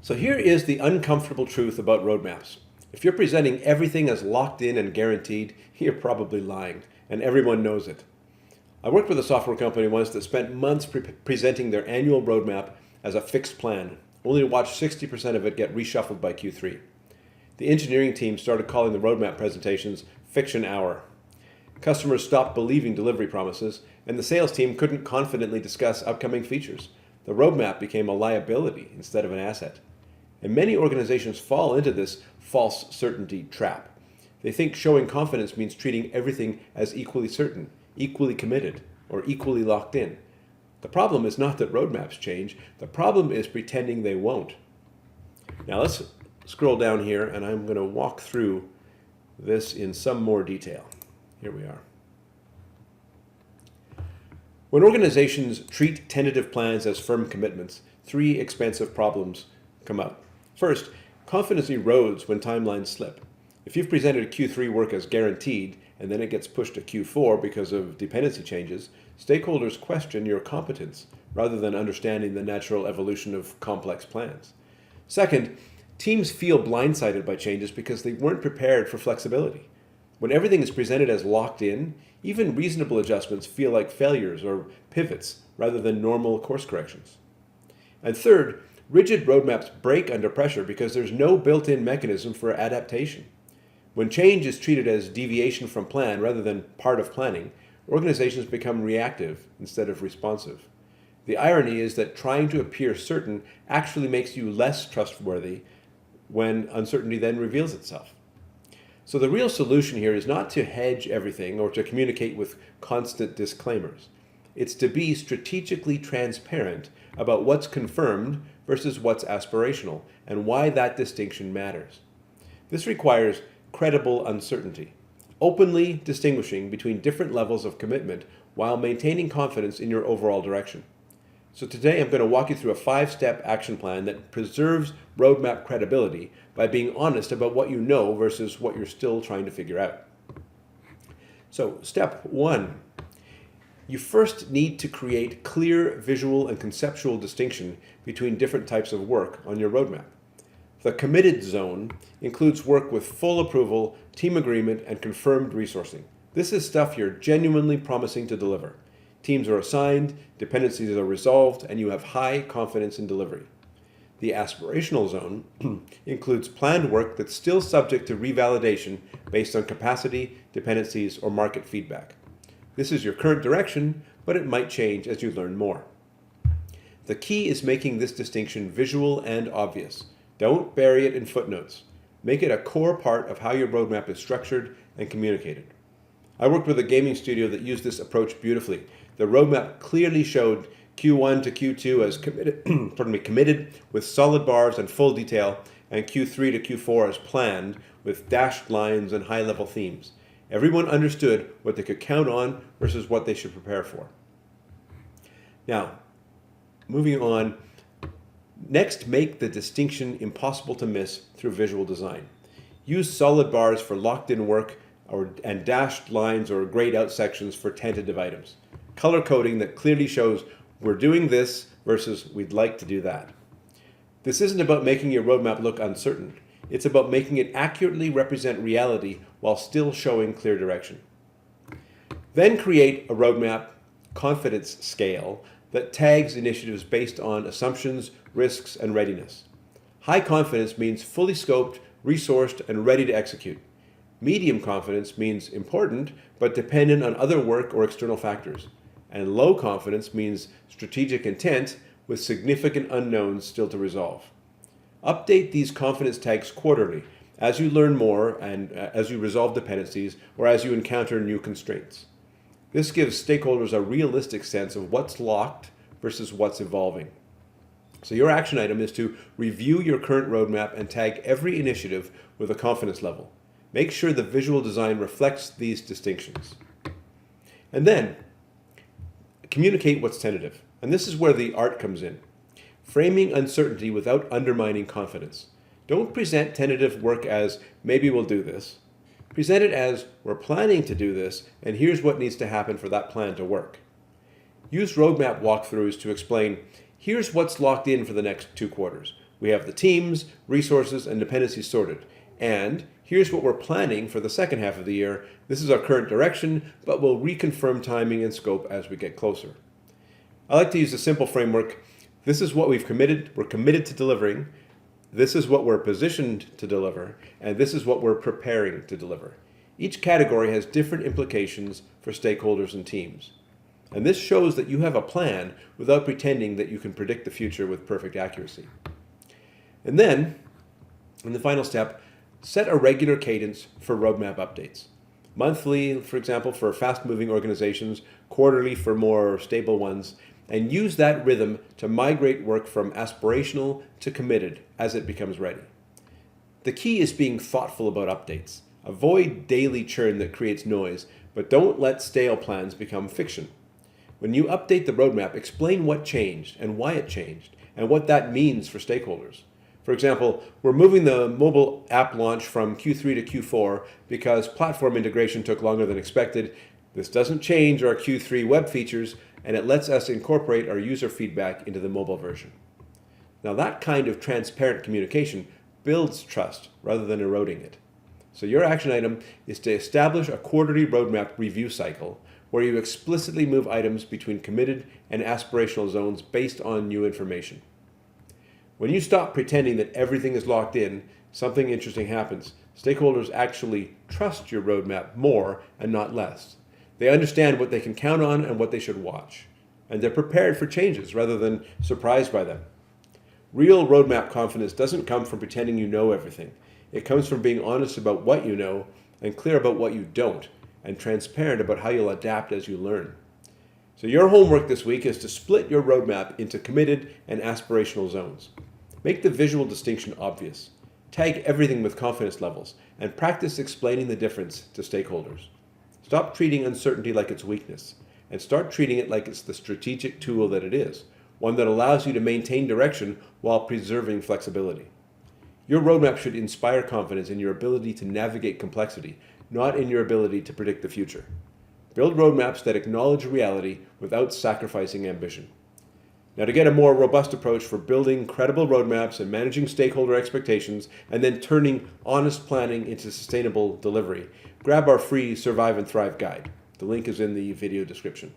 So here is the uncomfortable truth about roadmaps. If you're presenting everything as locked in and guaranteed, you're probably lying, and everyone knows it. I worked with a software company once that spent months presenting their annual roadmap as a fixed plan, only to watch 60% of it get reshuffled by Q3. The engineering team started calling the roadmap presentations fiction hour. Customers stopped believing delivery promises, and the sales team couldn't confidently discuss upcoming features. The roadmap became a liability instead of an asset. And many organizations fall into this false certainty trap. They think showing confidence means treating everything as equally certain, equally committed, or equally locked in. The problem is not that roadmaps change. The problem is pretending they won't. Now let's scroll down here, and I'm going to walk through this in some more detail. Here we are. When organizations treat tentative plans as firm commitments, three expensive problems come up. First, confidence erodes when timelines slip. If you've presented Q3 work as guaranteed, and then it gets pushed to Q4 because of dependency changes, stakeholders question your competence rather than understanding the natural evolution of complex plans. Second, teams feel blindsided by changes because they weren't prepared for flexibility. When everything is presented as locked in, even reasonable adjustments feel like failures or pivots rather than normal course corrections. And third, rigid roadmaps break under pressure because there's no built-in mechanism for adaptation. When change is treated as deviation from plan rather than part of planning, organizations become reactive instead of responsive. The irony is that trying to appear certain actually makes you less trustworthy when uncertainty then reveals itself. So the real solution here is not to hedge everything or to communicate with constant disclaimers. It's to be strategically transparent about what's confirmed versus what's aspirational and why that distinction matters. This requires credible uncertainty, openly distinguishing between different levels of commitment while maintaining confidence in your overall direction. So today I'm going to walk you through a 5-step action plan that preserves roadmap credibility by being honest about what you know versus what you're still trying to figure out. So step 1, you first need to create clear visual and conceptual distinction between different types of work on your roadmap. The committed zone includes work with full approval, team agreement, and confirmed resourcing. This is stuff you're genuinely promising to deliver. Teams are assigned, dependencies are resolved, and you have high confidence in delivery. The aspirational zone includes planned work that's still subject to revalidation based on capacity, dependencies, or market feedback. This is your current direction, but it might change as you learn more. The key is making this distinction visual and obvious. Don't bury it in footnotes. Make it a core part of how your roadmap is structured and communicated. I worked with a gaming studio that used this approach beautifully. The roadmap clearly showed Q1 to Q2 as committed with solid bars and full detail, and Q3 to Q4 as planned with dashed lines and high-level themes. Everyone understood what they could count on versus what they should prepare for. Now, moving on, next make the distinction impossible to miss through visual design. Use solid bars for locked-in work and dashed lines or grayed out sections for tentative items. Color coding that clearly shows we're doing this versus we'd like to do that. This isn't about making your roadmap look uncertain. It's about making it accurately represent reality while still showing clear direction. Then create a roadmap confidence scale that tags initiatives based on assumptions, risks, and readiness. High confidence means fully scoped, resourced, and ready to execute. Medium confidence means important, but dependent on other work or external factors. And low confidence means strategic intent with significant unknowns still to resolve. Update these confidence tags quarterly as you learn more and as you resolve dependencies or as you encounter new constraints. This gives stakeholders a realistic sense of what's locked versus what's evolving. So your action item is to review your current roadmap and tag every initiative with a confidence level. Make sure the visual design reflects these distinctions. And then, communicate what's tentative. And this is where the art comes in. Framing uncertainty without undermining confidence. Don't present tentative work as, maybe we'll do this. Present it as, we're planning to do this, and here's what needs to happen for that plan to work. Use roadmap walkthroughs to explain, here's what's locked in for the next 2 quarters. We have the teams, resources, and dependencies sorted. And here's what we're planning for the second half of the year. This is our current direction, but we'll reconfirm timing and scope as we get closer. I like to use a simple framework. This is what we're committed to delivering. This is what we're positioned to deliver, and this is what we're preparing to deliver. Each category has different implications for stakeholders and teams. And this shows that you have a plan without pretending that you can predict the future with perfect accuracy. And then, in the final step, set a regular cadence for roadmap updates. Monthly, for example, for fast-moving organizations, quarterly for more stable ones, and use that rhythm to migrate work from aspirational to committed as it becomes ready. The key is being thoughtful about updates. Avoid daily churn that creates noise, but don't let stale plans become fiction. When you update the roadmap, explain what changed and why it changed, and what that means for stakeholders. For example, we're moving the mobile app launch from Q3 to Q4 because platform integration took longer than expected. This doesn't change our Q3 web features, and it lets us incorporate our user feedback into the mobile version. Now, that kind of transparent communication builds trust rather than eroding it. So your action item is to establish a quarterly roadmap review cycle where you explicitly move items between committed and aspirational zones based on new information. When you stop pretending that everything is locked in, something interesting happens. Stakeholders actually trust your roadmap more and not less. They understand what they can count on and what they should watch. And they're prepared for changes rather than surprised by them. Real roadmap confidence doesn't come from pretending you know everything. It comes from being honest about what you know and clear about what you don't, and transparent about how you'll adapt as you learn. So your homework this week is to split your roadmap into committed and aspirational zones. Make the visual distinction obvious. Tag everything with confidence levels, and practice explaining the difference to stakeholders. Stop treating uncertainty like it's weakness, and start treating it like it's the strategic tool that it is, one that allows you to maintain direction while preserving flexibility. Your roadmap should inspire confidence in your ability to navigate complexity, not in your ability to predict the future. Build roadmaps that acknowledge reality without sacrificing ambition. Now, to get a more robust approach for building credible roadmaps and managing stakeholder expectations, and then turning honest planning into sustainable delivery, grab our free Survive and Thrive guide. The link is in the video description.